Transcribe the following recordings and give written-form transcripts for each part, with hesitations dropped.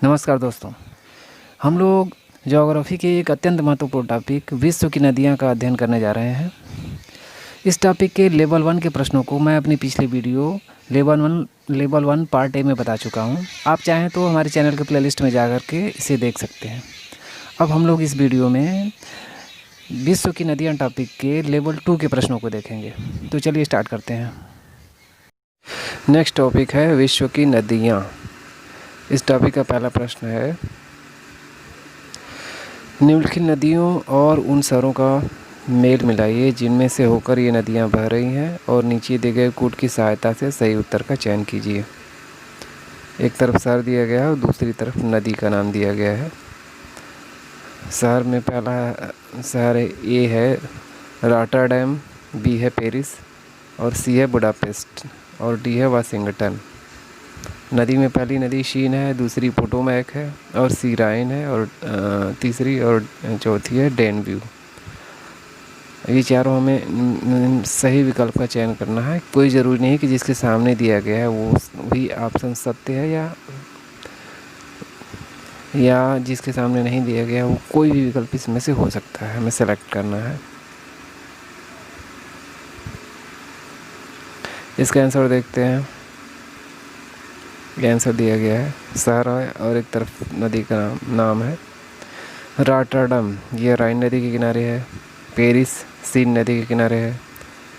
नमस्कार दोस्तों। हम लोग ज्योग्राफी के एक अत्यंत महत्वपूर्ण टॉपिक विश्व की नदियां का अध्ययन करने जा रहे हैं। इस टॉपिक के लेवल 1 के प्रश्नों को मैं अपनी पिछली वीडियो लेवल 1 पार्ट ए में बता चुका हूं। आप चाहें तो हमारे चैनल के प्लेलिस्ट में जा कर के इसे देख सकते हैं। अब हम लोग इस वीडियो में विश्व की नदियाँ टॉपिक के लेवल 2 के प्रश्नों को देखेंगे। तो चलिए स्टार्ट करते हैं। नेक्स्ट टॉपिक है विश्व की नदियाँ। इस टॉपिक का पहला प्रश्न है, निम्नलिखित नदियों और उन शहरों का मेल मिलाइए जिनमें से होकर ये नदियां बह रही हैं और नीचे दिए गए कूट की सहायता से सही उत्तर का चयन कीजिए। एक तरफ शहर दिया गया है और दूसरी तरफ नदी का नाम दिया गया है। शहर में पहला शहर ए है रॉटरडैम, बी है पेरिस और सी है बुडापेस्ट और डी है वाशिंगटन। नदी में पहली नदी शीन है, दूसरी पोटोमैक है और सी राइन है और तीसरी और चौथी है डेनब्यू। ये चारों हमें सही विकल्प का चयन करना है। कोई ज़रूरी नहीं कि जिसके सामने दिया गया है वो भी ऑप्शन सत्य है या जिसके सामने नहीं दिया गया वो कोई भी विकल्प इसमें से हो सकता है, हमें सेलेक्ट करना है। इसका आंसर देखते हैं। ये आंसर दिया गया है शहर है और एक तरफ नदी का नाम है रॉटरडम, ये राइन नदी के किनारे है। पेरिस सीन नदी के किनारे है।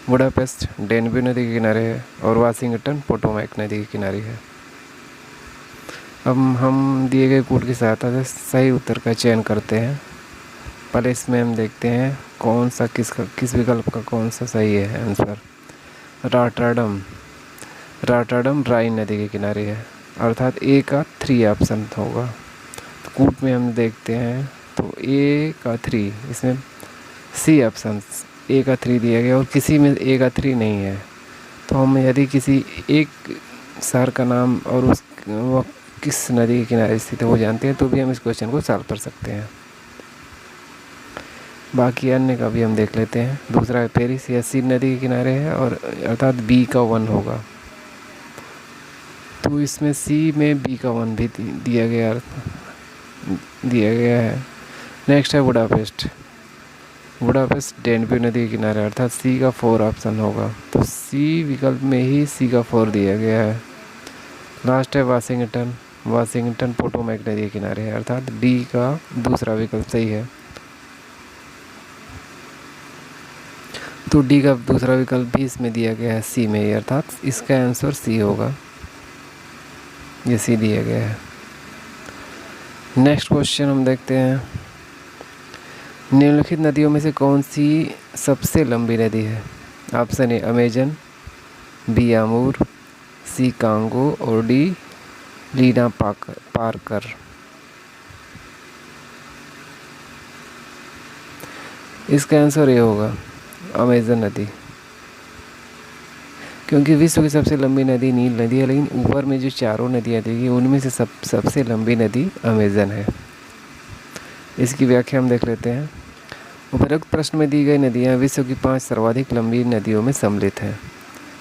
बुडापेस्ट डेनब्यू नदी के किनारे है और वाशिंगटन पोटोमैक नदी के किनारे है। अब हम दिए गए कोड की सहायता से सही उत्तर का चयन करते हैं। पहले इसमें हम देखते हैं कौन सा किस विकल्प का कौन सा सही है आंसर। रॉटरडम राइन नदी के किनारे है, अर्थात ए का 3 ऑप्शन होगा। तो कूट में हम देखते हैं तो ए का 3, इसमें सी ऑप्शन ए का 3 दिया गया और किसी में ए का 3 नहीं है। तो हम यदि किसी एक शहर का नाम और वह किस नदी के किनारे स्थित है वो जानते हैं तो भी हम इस क्वेश्चन को सॉल्व कर सकते हैं। बाकी अन्य का भी हम देख लेते हैं। दूसरा है पेरिस, या सीन नदी के किनारे है और अर्थात बी का 1 होगा। तो इसमें सी में बी का 1 भी दिया गया है। नेक्स्ट है बुडापेस्ट डेनब्यू नदी के किनारे, अर्थात सी का 4 ऑप्शन होगा। तो सी विकल्प में ही सी का 4 दिया गया है। लास्ट है वाशिंगटन पोटोमैक नदी के किनारे है, अर्थात डी का दूसरा विकल्प सही है। तो डी का दूसरा विकल्प भी इसमें दिया गया है सी में ही, अर्थात इसका आंसर सी होगा। ये सी दिया गया है। नेक्स्ट क्वेश्चन हम देखते हैं, निम्नलिखित नदियों में से कौन सी सबसे लंबी नदी है। Option A Amazon, B Amur, C Congo और डी लीना पारकर। इसका आंसर ये होगा अमेजन नदी, क्योंकि विश्व की सबसे लंबी नदी नील नदी है, लेकिन ऊपर में जो चारों नदियाँ दी उनमें से सबसे लंबी नदी अमेजन है। इसकी व्याख्या हम देख लेते हैं। उपरोक्त प्रश्न में दी गई नदियाँ विश्व की 5 सर्वाधिक लंबी नदियों में सम्मिलित हैं।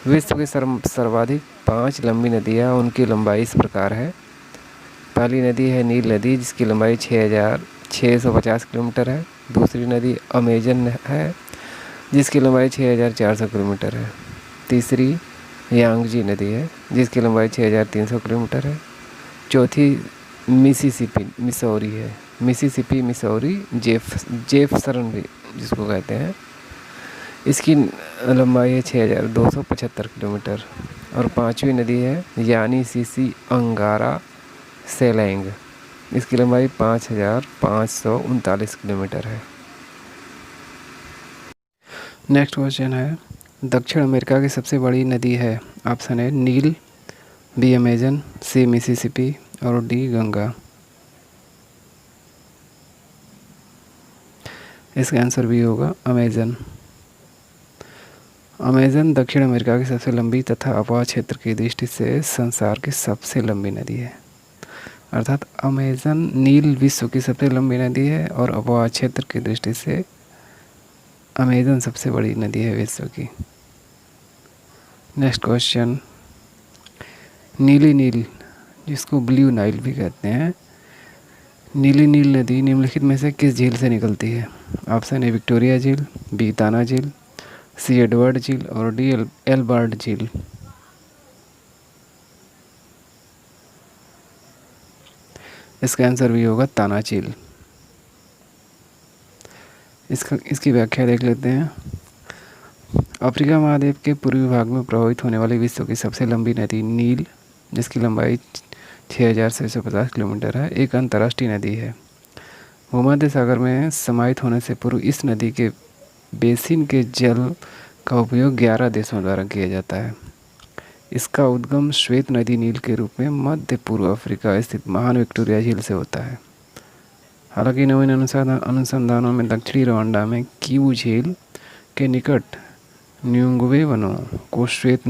विश्व की सर्वाधिक 5 लंबी नदियाँ, उनकी लंबाई इस प्रकार है। पहली नदी है नील नदी जिसकी लंबाई 6,650 किलोमीटर है। दूसरी नदी अमेजन है जिसकी लंबाई 6,400 किलोमीटर है। तीसरी यांगजी नदी है जिसकी लंबाई 6,300 किलोमीटर है। चौथी मिसिसिपी मिसौरी जेफरसन भी जिसको कहते हैं, इसकी लंबाई है 6,275 किलोमीटर। और पांचवी नदी है यानी सीसी अंगारा सेलैंग, इसकी लंबाई 5,539 किलोमीटर है। नेक्स्ट क्वेश्चन है, दक्षिण अमेरिका की सबसे बड़ी नदी है। ऑप्शन है नील, बी अमेजन, सी मिसिसिपी और डी गंगा। इसका आंसर भी होगा अमेजन। अमेजन दक्षिण अमेरिका की सबसे लंबी तथा अपार क्षेत्र की दृष्टि से संसार की सबसे लंबी नदी है, अर्थात अमेजन नील विश्व की सबसे लंबी नदी है और अपार क्षेत्र की दृष्टि से अमेजन सबसे बड़ी नदी है विश्व की। नेक्स्ट क्वेश्चन, नीली नील जिसको ब्लू नाइल भी कहते हैं, नीली नील नदी निम्नलिखित में से किस झील से निकलती है? ऑप्शन ए विक्टोरिया झील, बी ताना झील, सी एडवर्ड झील और डी एल्बर्ट झील। इसका आंसर भी होगा ताना झील। इसकी व्याख्या देख लेते हैं। अफ्रीका महाद्वीप के पूर्वी भाग में प्रवाहित होने वाली विश्व की सबसे लंबी नदी नील, जिसकी लंबाई 6,650 किलोमीटर है, एक अंतर्राष्ट्रीय नदी है। भूमध्य सागर में समाहित होने से पूर्व इस नदी के बेसिन के जल का उपयोग 11 देशों द्वारा किया जाता है। इसका उद्गम श्वेत नदी नील के रूप में मध्य पूर्व अफ्रीका स्थित महान विक्टोरिया झील से होता है। हालांकि नवीन अनुसंधानों में दक्षिणी रवांडा में किवू झील के निकट न्यूंगवे वनों को श्वेत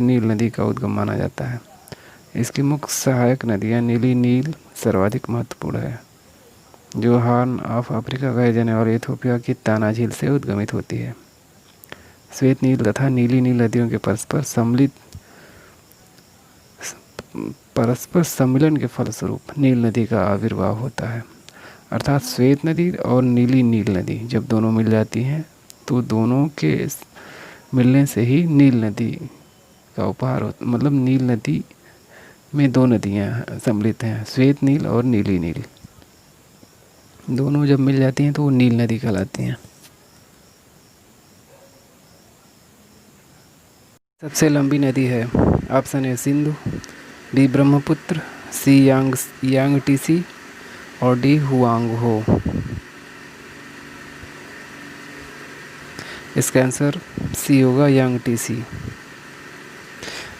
नील नदी का उद्गम माना जाता है। इसकी मुख्य सहायक नदियाँ नीली नील सर्वाधिक महत्वपूर्ण है, जो हॉर्न ऑफ अफ्रीका कहे जाने वाले इथियोपिया की ताना झील से उद्गमित होती है। श्वेत नील तथा नीली नील नदियों के परस्पर सम्मिलन के फलस्वरूप नील नदी का आविर्भाव होता है। अर्थात श्वेत नदी और नीली नील नदी जब दोनों मिल जाती हैं तो दोनों के मिलने से ही नील नदी का उपहार होता, मतलब नील नदी में दो नदियाँ सम्मिलित हैं, श्वेत नील और नीली नील। दोनों जब मिल जाती हैं तो वो नील नदी कहलाती हैं। सबसे लंबी नदी है, option A Sindhu, B Brahmaputra, C Yangtze और डी हुआंगहो। इसका आंसर सी होगा यांगटीसी।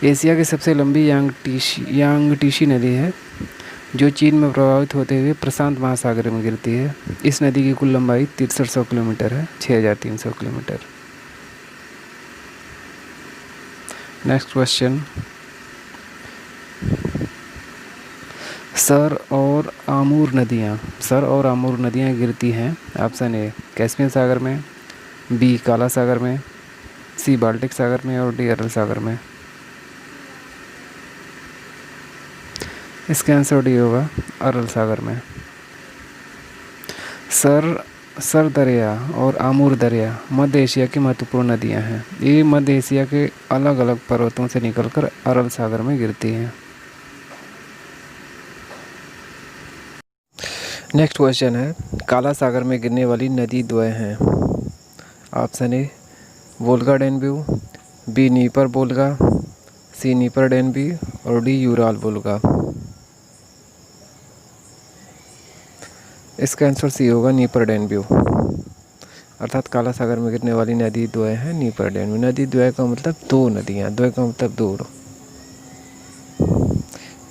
एशिया की सबसे लंबी यांगटीसी नदी है, जो चीन में प्रवाहित होते हुए प्रशांत महासागर में गिरती है। इस नदी की कुल लंबाई 6300 किलोमीटर है, 6300 किलोमीटर। नेक्स्ट क्वेश्चन, सर और आमूर नदियाँ गिरती हैं। ऑप्शन ए कैस्पियन सागर में, बी काला सागर में, सी बाल्टिक सागर में और डी अरल सागर में। इसका आंसर डी होगा अरल सागर में। सर दरिया और आमूर दरिया मध्य एशिया की महत्वपूर्ण नदियां हैं। ये मध्य एशिया के अलग अलग पर्वतों से निकलकर अरल सागर में गिरती हैं। नेक्स्ट क्वेश्चन है, काला सागर में गिरने वाली नदी द्वय हैं। Option A Volga Danube, B Dnieper Volga, C Dnieper Danube और डी यूराल वोल्गा। इसका आंसर सी होगा नीपर डेन्यू। अर्थात काला सागर में गिरने वाली नदी द्वय है नीपर डेन्यू। नदी द्वय का मतलब दो नदियाँ, द्वय का मतलब दो।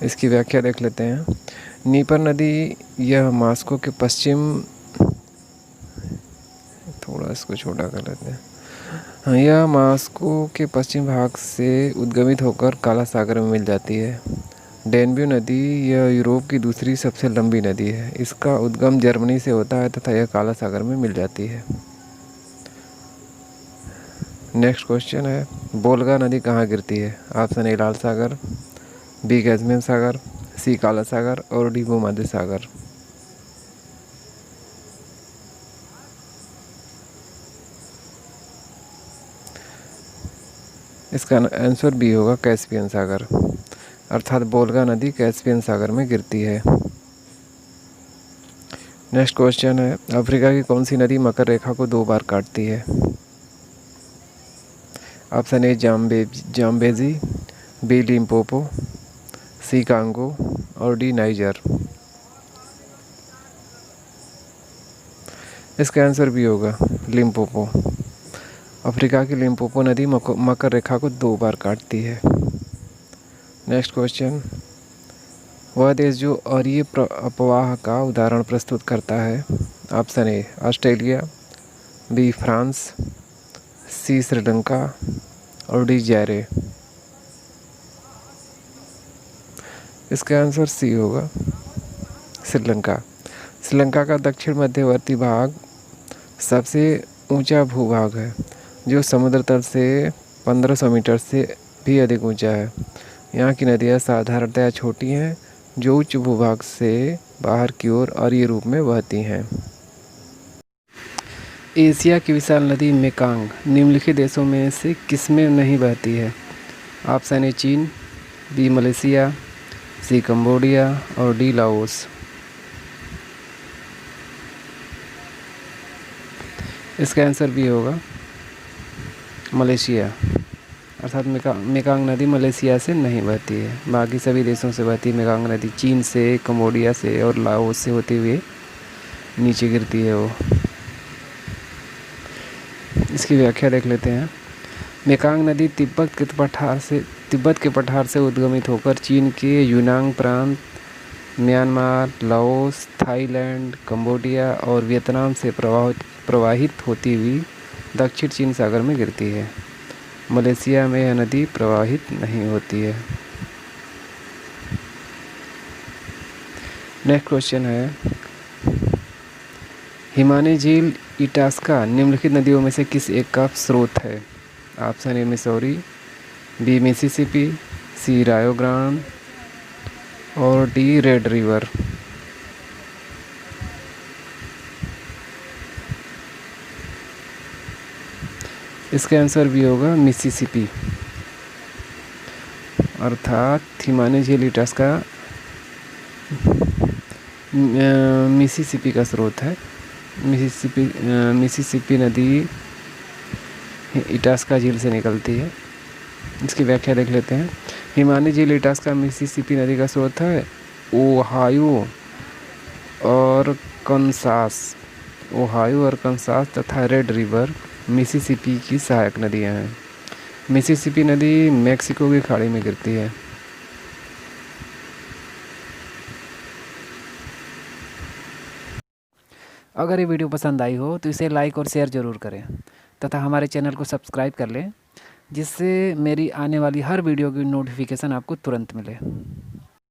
इसकी व्याख्या देख लेते हैं। नीपर नदी यह मॉस्को के पश्चिम, थोड़ा इसको छोटा कर लेते हैं। हाँ, यह मॉस्को के पश्चिम भाग से उद्गमित होकर काला सागर में मिल जाती है। डेन्यू नदी यह यूरोप की दूसरी सबसे लंबी नदी है। इसका उद्गम जर्मनी से होता है तथा यह काला सागर में मिल जाती है। नेक्स्ट क्वेश्चन है, वोल्गा नदी कहाँ गिरती है? ऑप्शन ए लाल सागर, बी कैस्पियन सागर, सी काला सागर और डी भूमध्य सागर। इसका आंसर बी होगा कैस्पियन सागर। अर्थात वोल्गा नदी कैस्पियन सागर में गिरती है। नेक्स्ट क्वेश्चन है, अफ्रीका की कौन सी नदी मकर रेखा को 2 बार काटती है? Option A Zambezi, B Limpopo, C Congo और डी नाइजर। इसका आंसर भी होगा लिम्पोपो। अफ्रीका की लिम्पोपो नदी मकर रेखा को 2 बार काटती है। नेक्स्ट क्वेश्चन, वह देश जो अरीय अपवाह का उदाहरण प्रस्तुत करता है? Option A Australia, B France, C Sri Lanka और डी जायरे। इसका आंसर सी होगा श्रीलंका। श्रीलंका का दक्षिण मध्यवर्ती भाग सबसे ऊंचा भूभाग है, जो समुद्र तल से 1500 मीटर से भी अधिक ऊंचा है। यहाँ की नदियाँ साधारणतया छोटी हैं, जो उच्च भूभाग से बाहर की ओर अरीय रूप में बहती हैं। एशिया की विशाल नदी मेकांग निम्नलिखित देशों में से किसमें नहीं बहती है? ऑप्शन ए चीन, बी मलेशिया, सी कंबोडिया और डी लाओस। इसका आंसर भी होगा मलेशिया, अर्थात मेकांग नदी मलेशिया से नहीं बहती है, बाकी सभी देशों से बहती है। मेकांग नदी चीन से, कंबोडिया से और लाओस से होते हुए नीचे गिरती है वो। इसकी व्याख्या देख लेते हैं। मेकांग नदी तिब्बत के पठार से उद्गमित होकर चीन के यूनान प्रांत, म्यांमार, लाओस, थाईलैंड, कंबोडिया और वियतनाम से प्रवाहित होती हुई दक्षिण चीन सागर में गिरती है। मलेशिया में यह नदी प्रवाहित नहीं होती है। नेक्स्ट क्वेश्चन है, हिमानी झील इटास्का निम्नलिखित नदियों में से किस एक का स्रोत है? Option A Missouri, B Mississippi, C Rio Grande और डी रेड रिवर। इसका आंसर भी होगा मिसिसिपी, अर्थात हिमानी झील इटास्का मिसिसिपी का स्रोत है। मिसिसिपी नदी इटास्का झील से निकलती है। इसकी व्याख्या देख लेते हैं। हिमानी झील इटास्का मिसिसिपी नदी का स्रोत है। ओहायो और कंसास तथा रेड रिवर मिसिसिपी की सहायक नदियां हैं। मिसिसिपी नदी मैक्सिको की खाड़ी में गिरती है। अगर ये वीडियो पसंद आई हो तो इसे लाइक और शेयर ज़रूर करें तथा हमारे चैनल को सब्सक्राइब कर लें, जिससे मेरी आने वाली हर वीडियो की नोटिफिकेशन आपको तुरंत मिले।